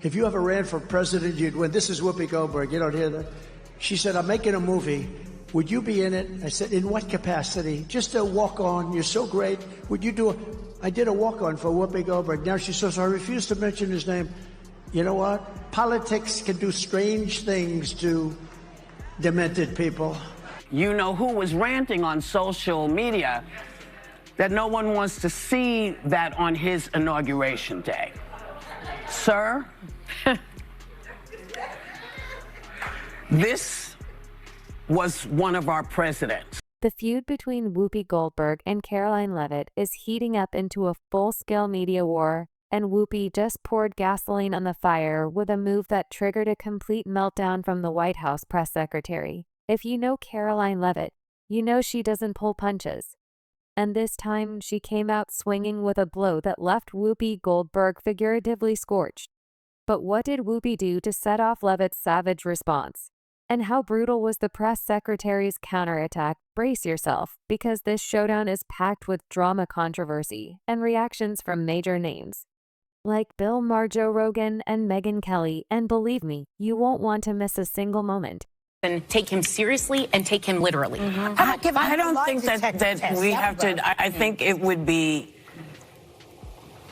if you ever ran for president, you'd win. This is Whoopi Goldberg. You don't hear that? She said, I'm making a movie. Would you be in it? I said, in what capacity? Just a walk-on. You're so great. Would you do I did a walk-on for Whoopi Goldberg. Now she says, I refuse to mention his name. You know what? Politics can do strange things to demented people. You know who was ranting on social media that no one wants to see that on his inauguration day? Sir, this was one of our presidents. The feud between Whoopi Goldberg and Karoline Leavitt is heating up into a full-scale media war, and Whoopi just poured gasoline on the fire with a move that triggered a complete meltdown from the White House press secretary. If you know Karoline Leavitt, you know she doesn't pull punches. And this time, she came out swinging with a blow that left Whoopi Goldberg figuratively scorched. But what did Whoopi do to set off Leavitt's savage response? And how brutal was the press secretary's counterattack? Brace yourself, because this showdown is packed with drama, controversy, and reactions from major names like Bill Maher, Joe Rogan, and Megyn Kelly, and believe me, you won't want to miss a single moment. And take him seriously and take him literally. I don't think that we have to. I think it would be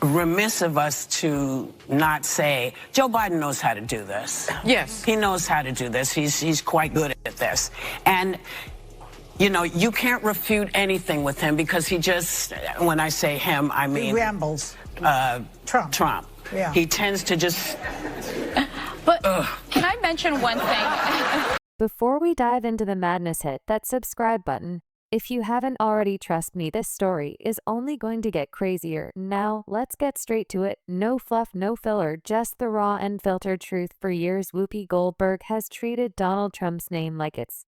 remiss of us to not say Joe Biden knows how to do this. Yes, he knows how to do this. He's quite good at this, and you know you can't refute anything with him because he just. When I say him, I mean he rambles. Trump. Yeah. He tends to just. But can I mention one thing? Before we dive into the madness, hit that subscribe button. If you haven't already, trust me, this story is only going to get crazier. Now, let's get straight to it. No fluff, no filler, just the raw and filtered truth. For years, Whoopi Goldberg has treated Donald Trump's name like it's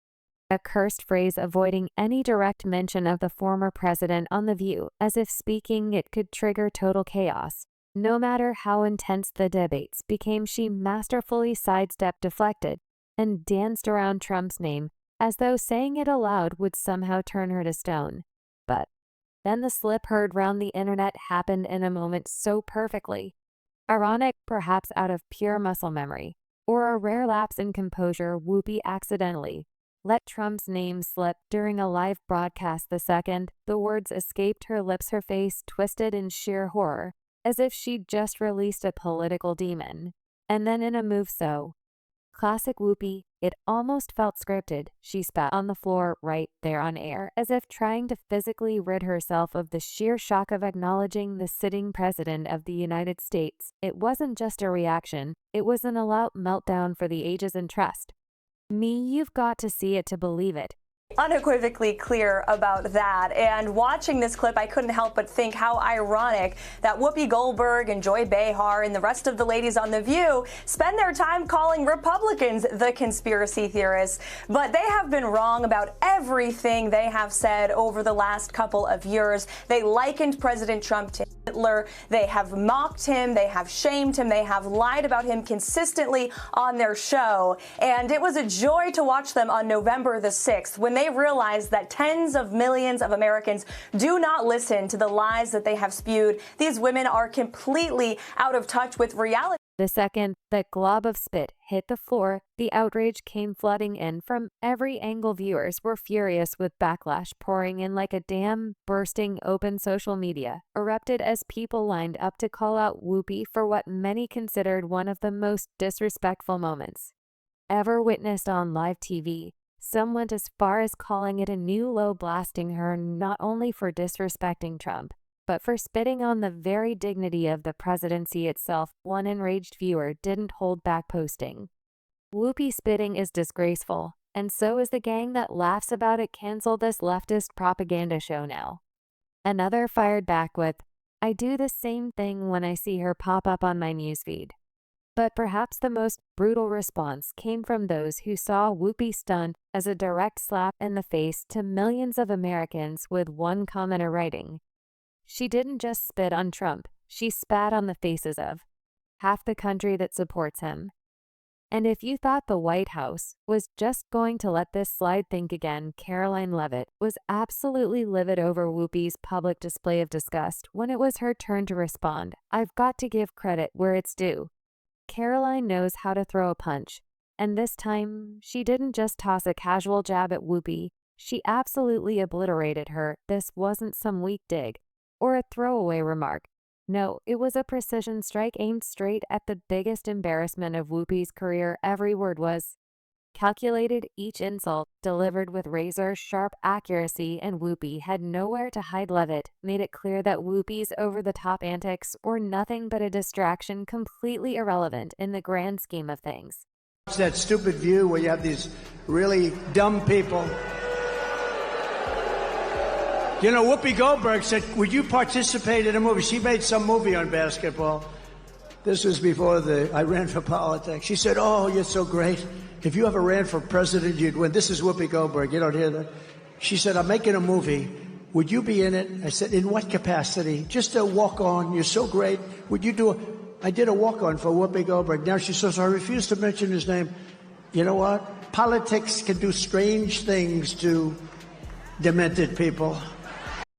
a cursed phrase, avoiding any direct mention of the former president on The View, as if speaking it could trigger total chaos. No matter how intense the debates became, she masterfully sidestepped, deflected, and danced around Trump's name, as though saying it aloud would somehow turn her to stone. But then the slip heard round the internet happened in a moment so perfectly. Ironic, perhaps out of pure muscle memory, or a rare lapse in composure, Whoopi accidentally let Trump's name slip during a live broadcast. The second the words escaped her lips, her face twisted in sheer horror, as if she'd just released a political demon. And then in a move so classic Whoopi, it almost felt scripted, she spat on the floor right there on air, as if trying to physically rid herself of the sheer shock of acknowledging the sitting president of the United States. It wasn't just a reaction, it was an all-out meltdown for the ages and trust me. You've got to see it to believe it. Unequivocally clear about that. And watching this clip, I couldn't help but think how ironic that Whoopi Goldberg and Joy Behar and the rest of the ladies on The View spend their time calling Republicans the conspiracy theorists. But they have been wrong about everything they have said over the last couple of years. They likened President Trump to Hitler. They have mocked him. They have shamed him. They have lied about him consistently on their show. And it was a joy to watch them on November the 6th when they realized that tens of millions of Americans do not listen to the lies that they have spewed. These women are completely out of touch with reality. The second that glob of spit hit the floor, the outrage came flooding in from every angle. Viewers were furious with backlash pouring in like a dam bursting open. Social media erupted as people lined up to call out Whoopi for what many considered one of the most disrespectful moments ever witnessed on live TV. Some went as far as calling it a new low, blasting her not only for disrespecting Trump, but for spitting on the very dignity of the presidency itself. One enraged viewer didn't hold back, posting, "Whoopi spitting is disgraceful, and so is the gang that laughs about it. Cancel this leftist propaganda show now." Another fired back with, "I do the same thing when I see her pop up on my newsfeed." But perhaps the most brutal response came from those who saw Whoopi stunned as a direct slap in the face to millions of Americans, with one commenter writing, "She didn't just spit on Trump, she spat on the faces of half the country that supports him." And if you thought the White House was just going to let this slide, think again. Karoline Leavitt was absolutely livid over Whoopi's public display of disgust when it was her turn to respond. I've got to give credit where it's due. Karoline knows how to throw a punch. And this time, she didn't just toss a casual jab at Whoopi. She absolutely obliterated her. This wasn't some weak dig or a throwaway remark. No, it was a precision strike aimed straight at the biggest embarrassment of Whoopi's career. Every word was calculated, each insult delivered with razor-sharp accuracy, and Whoopi had nowhere to hide. Leavitt made it clear that Whoopi's over-the-top antics were nothing but a distraction, completely irrelevant in the grand scheme of things. It's that stupid view where you have these really dumb people. You know, Whoopi Goldberg said, would you participate in a movie? She made some movie on basketball. This was before I ran for politics. She said, oh, you're so great. If you ever ran for president, you'd win. This is Whoopi Goldberg. You don't hear that? She said, I'm making a movie. Would you be in it? I said, in what capacity? Just a walk-on. You're so great. Would you do I did a walk-on for Whoopi Goldberg. Now she says, I refuse to mention his name. You know what? Politics can do strange things to demented people.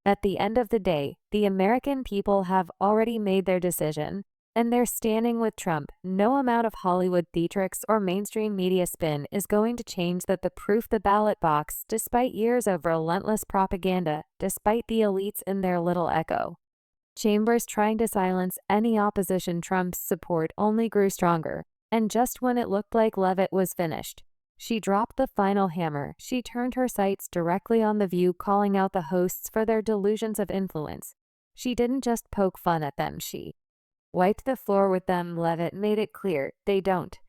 At the end of the day, the American people have already made their decision, and they're standing with Trump. No amount of Hollywood theatrics or mainstream media spin is going to change that. The proof, the ballot box, despite years of relentless propaganda, despite the elites in their little echo chambers trying to silence any opposition, Trump's support only grew stronger. And just when it looked like Leavitt was finished, she dropped the final hammer. She turned her sights directly on The View, calling out the hosts for their delusions of influence. She didn't just poke fun at them, she wiped the floor with them. Leavitt made it clear they don't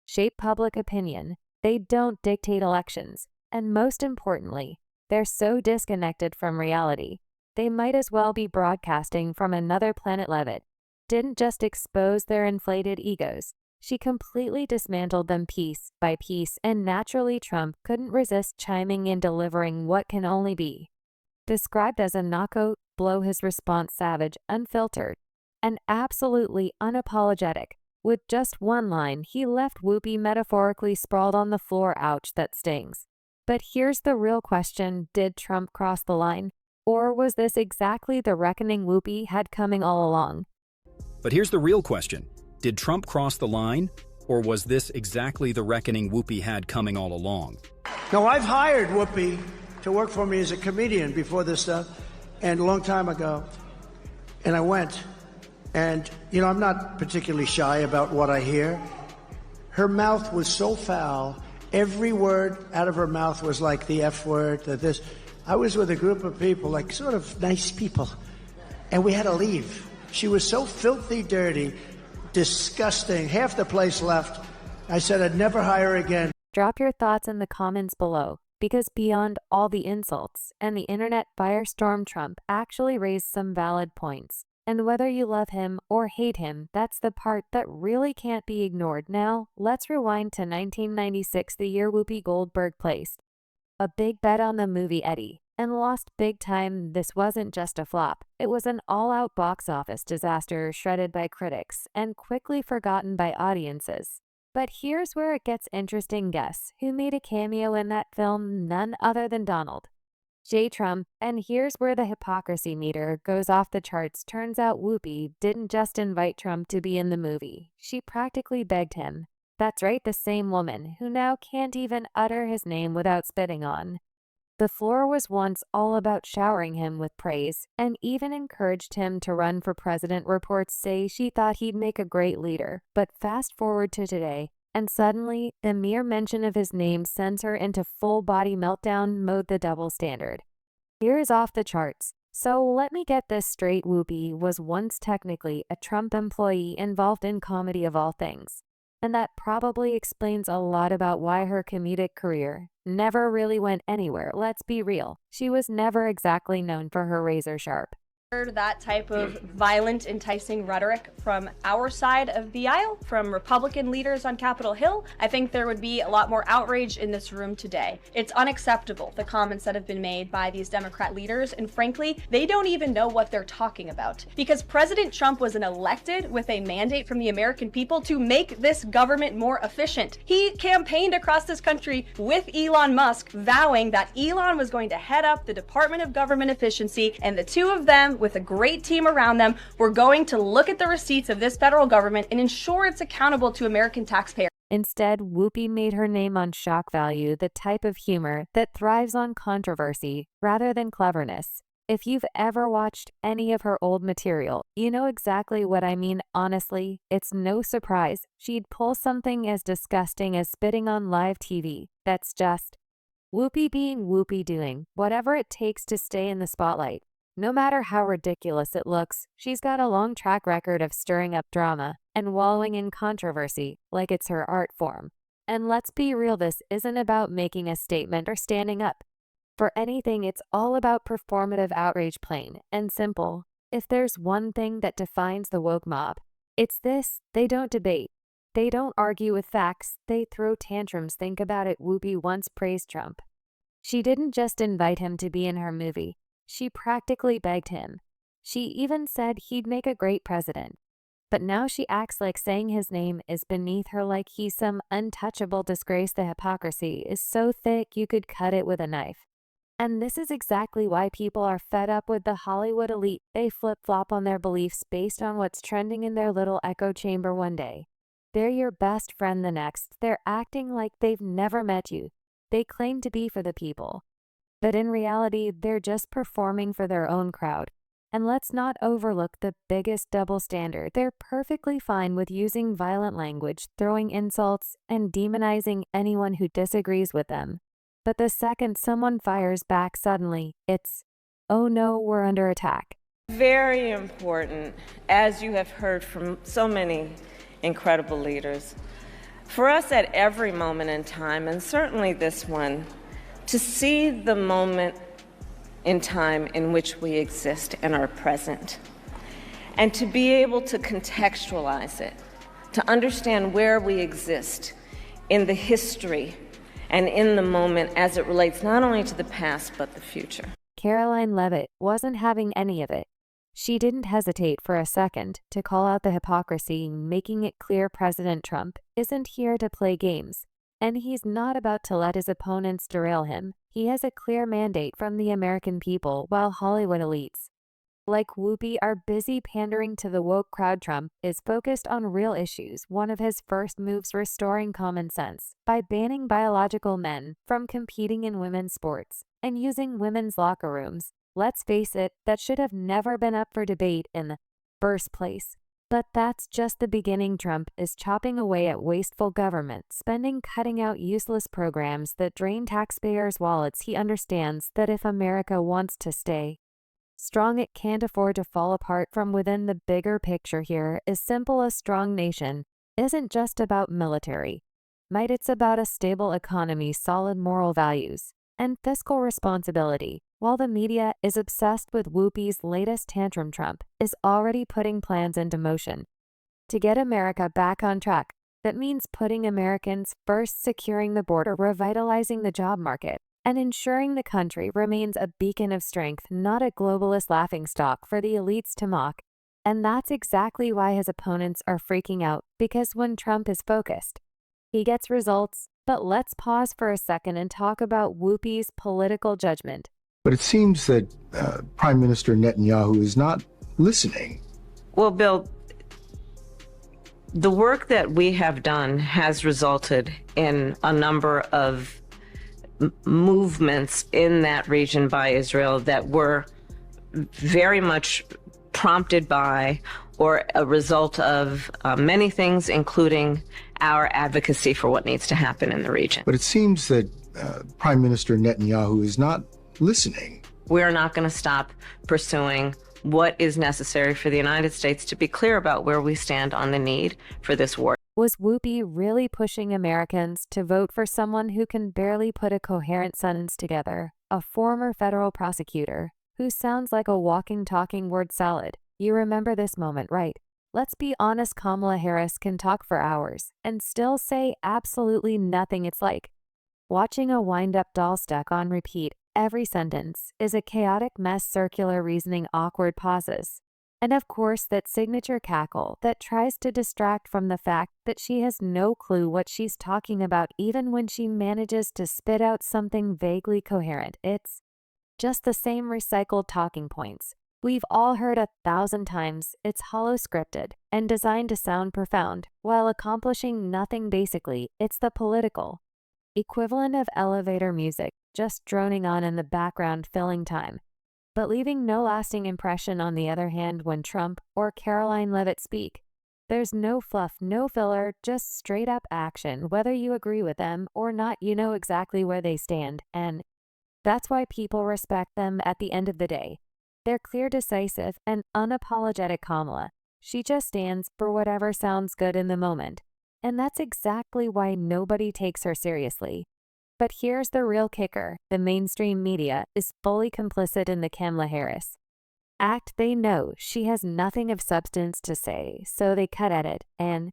shape public opinion, they don't dictate elections, and most importantly, they're so disconnected from reality, they might as well be broadcasting from another planet. Leavitt didn't just expose their inflated egos, she completely dismantled them piece by piece, and naturally Trump couldn't resist chiming in, delivering what can only be described as a knockout blow. His response savage, unfiltered, and absolutely unapologetic. With just one line, he left Whoopi metaphorically sprawled on the floor. Ouch, that stings. But here's the real question, did Trump cross the line? Or was this exactly the reckoning Whoopi had coming all along? But here's the real question. Did Trump cross the line? Or was this exactly the reckoning Whoopi had coming all along? No, I've hired Whoopi to work for me as a comedian before this stuff, and a long time ago. And I went. And, you know, I'm not particularly shy about what I hear. Her mouth was so foul. Every word out of her mouth was like the F word, this. I was with a group of people, like sort of nice people, and we had to leave. She was so filthy dirty, disgusting. Half the place left. I said I'd never hire again. Drop your thoughts in the comments below, because beyond all the insults and the internet firestorm, Trump actually raised some valid points. And whether you love him or hate him, that's the part that really can't be ignored. Now, let's rewind to 1996, the year Whoopi Goldberg placed a big bet on the movie Eddie and lost big time. This wasn't just a flop. It was an all-out box office disaster, shredded by critics and quickly forgotten by audiences. But here's where it gets interesting. Guess who made a cameo in that film? None other than Donald J. Trump. And here's where the hypocrisy meter goes off the charts. Turns out Whoopi didn't just invite Trump to be in the movie. She practically begged him. That's right, the same woman who now can't even utter his name without spitting on the floor was once all about showering him with praise, and even encouraged him to run for president. Reports say she thought he'd make a great leader. But fast forward to today, and suddenly, the mere mention of his name sends her into full-body meltdown mode. The double standard here is off the charts. So let me get this straight. Whoopi was once technically a Trump employee involved in comedy of all things. And that probably explains a lot about why her comedic career never really went anywhere. Let's be real. She was never exactly known for her razor sharp. That type of violent, enticing rhetoric from our side of the aisle, from Republican leaders on Capitol Hill, I think there would be a lot more outrage in this room today. It's unacceptable, the comments that have been made by these Democrat leaders, and frankly, they don't even know what they're talking about. Because President Trump was elected with a mandate from the American people to make this government more efficient. He campaigned across this country with Elon Musk, vowing that Elon was going to head up the Department of Government Efficiency, and the two of them with a great team around them, were going to look at the receipts of this federal government and ensure it's accountable to American taxpayers. Instead, Whoopi made her name on shock value, the type of humor that thrives on controversy rather than cleverness. If you've ever watched any of her old material, you know exactly what I mean. Honestly, it's no surprise she'd pull something as disgusting as spitting on live TV. That's just Whoopi being Whoopi, doing whatever it takes to stay in the spotlight. No matter how ridiculous it looks, she's got a long track record of stirring up drama and wallowing in controversy like it's her art form. And let's be real, this isn't about making a statement or standing up for anything. It's all about performative outrage, plain and simple. If there's one thing that defines the woke mob, it's this: they don't debate. They don't argue with facts. They throw tantrums. Think about it. Whoopi once praised Trump. She didn't just invite him to be in her movie. She practically begged him. She even said he'd make a great president. But now she acts like saying his name is beneath her, like he's some untouchable disgrace. The hypocrisy is so thick you could cut it with a knife. And this is exactly why people are fed up with the Hollywood elite. They flip-flop on their beliefs based on what's trending in their little echo chamber one day. They're your best friend the next. They're acting like they've never met you. They claim to be for the people, but in reality, they're just performing for their own crowd. And let's not overlook the biggest double standard. They're perfectly fine with using violent language, throwing insults, and demonizing anyone who disagrees with them. But the second someone fires back, suddenly, it's, oh no, we're under attack. Very important, as you have heard from so many incredible leaders, for us at every moment in time, and certainly this one, to see the moment in time in which we exist and are present, and to be able to contextualize it, to understand where we exist in the history and in the moment as it relates not only to the past but the future. Karoline Leavitt wasn't having any of it. She didn't hesitate for a second to call out the hypocrisy, making it clear President Trump isn't here to play games. And he's not about to let his opponents derail him. He has a clear mandate from the American people, while Hollywood elites, like Whoopi, are busy pandering to the woke crowd. Trump is focused on real issues. One of his first moves, restoring common sense by banning biological men from competing in women's sports and using women's locker rooms. Let's face it, that should have never been up for debate in the first place. But that's just the beginning. Trump is chopping away at wasteful government spending, cutting out useless programs that drain taxpayers' wallets. He understands that if America wants to stay strong, it can't afford to fall apart from within. The bigger picture here is simple: a strong nation isn't just about military might, it's about a stable economy, solid moral values, and fiscal responsibility. While the media is obsessed with Whoopi's latest tantrum, Trump is already putting plans into motion to get America back on track. That means putting Americans first, securing the border, revitalizing the job market, and ensuring the country remains a beacon of strength, not a globalist laughingstock for the elites to mock. And that's exactly why his opponents are freaking out, because when Trump is focused, he gets results. But let's pause for a second and talk about Whoopi's political judgment. But it seems that Prime Minister Netanyahu is not listening. Well, Bill, the work that we have done has resulted in a number of movements in that region by Israel that were very much prompted by or a result of many things, including our advocacy for what needs to happen in the region. But it seems that Prime Minister Netanyahu is not listening. We are not going to stop pursuing what is necessary for the United States to be clear about where we stand on the need for this war. Was Whoopi really pushing Americans to vote for someone who can barely put a coherent sentence together? A former federal prosecutor who sounds like a walking, talking word salad. You remember this moment, right? Let's be honest, Kamala Harris can talk for hours and still say absolutely nothing. It's like watching a wind-up doll stuck on repeat. Every sentence is a chaotic mess, circular reasoning, awkward pauses, and of course that signature cackle that tries to distract from the fact that she has no clue what she's talking about. Even when she manages to spit out something vaguely coherent, it's just the same recycled talking points. We've all heard 1,000 times it's hollow scripted and designed to sound profound while accomplishing nothing basically. It's the political equivalent of elevator music, just droning on in the background filling time, but leaving no lasting impression. On the other hand, when Trump or Karoline Leavitt speak, there's no fluff, no filler, just straight up action. Whether you agree with them or not, you know exactly where they stand, and that's why people respect them at the end of the day. They're clear, decisive, and unapologetic Kamala. She just stands for whatever sounds good in the moment. And that's exactly why nobody takes her seriously. But here's the real kicker. The mainstream media is fully complicit in the Kamala Harris act. They know she has nothing of substance to say, so they cut at it and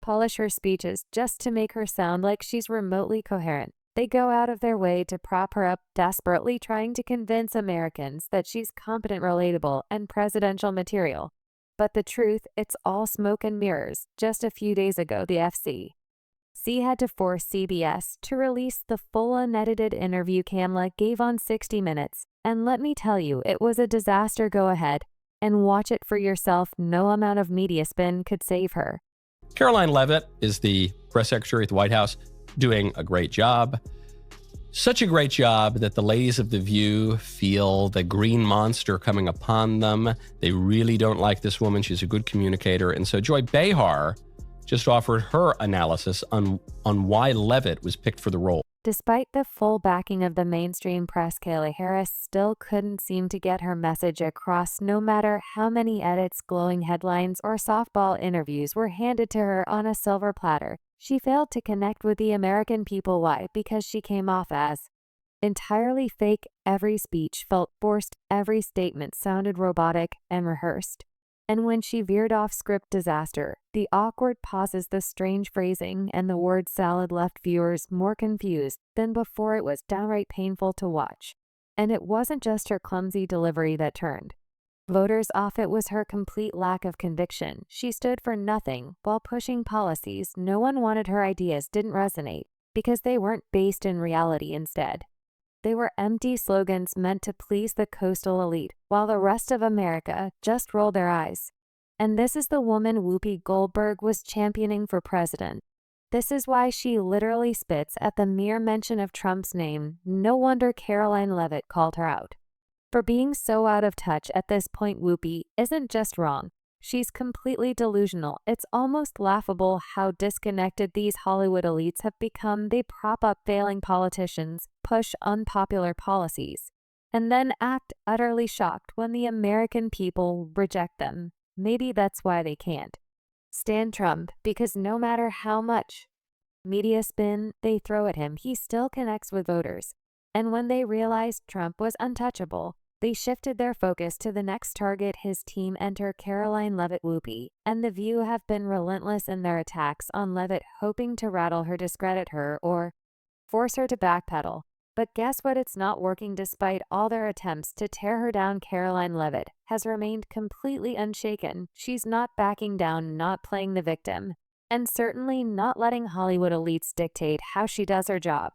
polish her speeches just to make her sound like she's remotely coherent. They go out of their way to prop her up, desperately trying to convince Americans that she's competent, relatable, and presidential material. But the truth, it's all smoke and mirrors. Just a few days ago, the FCC had to force CBS to release the full unedited interview Kamala gave on 60 Minutes. And let me tell you, it was a disaster. Go ahead and watch it for yourself. No amount of media spin could save her. Karoline Leavitt is the press secretary at the White House, doing a great job. Such a great job that the ladies of The View feel the green monster coming upon them. They really don't like this woman. She's a good communicator. And so Joy Behar just offered her analysis on why Leavitt was picked for the role. Despite the full backing of the mainstream press, Kamala Harris still couldn't seem to get her message across, no matter how many edits, glowing headlines, or softball interviews were handed to her on a silver platter. She failed to connect with the American people. Why? Because she came off as entirely fake. Every speech felt forced. Every statement sounded robotic and rehearsed. And when she veered off script, disaster. The awkward pauses, the strange phrasing, and the word salad left viewers more confused than before. It was downright painful to watch. And it wasn't just her clumsy delivery that turned voters off. It was her complete lack of conviction. She stood for nothing while pushing policies no one wanted. Her ideas didn't resonate because they weren't based in reality. Instead, they were empty slogans meant to please the coastal elite, while the rest of America just rolled their eyes. And this is the woman Whoopi Goldberg was championing for president. This is why she literally spits at the mere mention of Trump's name. No wonder Karoline Leavitt called her out for being so out of touch. At this point, Whoopi isn't just wrong. She's completely delusional. It's almost laughable how disconnected these Hollywood elites have become. They prop up failing politicians, push unpopular policies, and then act utterly shocked when the American people reject them. Maybe that's why they can't stand Trump, because no matter how much media spin they throw at him, he still connects with voters. And when they realized Trump was untouchable, they shifted their focus to the next target. His team. Enter Karoline Leavitt. Whoopi and The View have been relentless in their attacks on Leavitt, hoping to rattle her, discredit her, or force her to backpedal. But guess what? It's not working. Despite all their attempts to tear her down, Karoline Leavitt has remained completely unshaken. She's not backing down, not playing the victim, and certainly not letting Hollywood elites dictate how she does her job.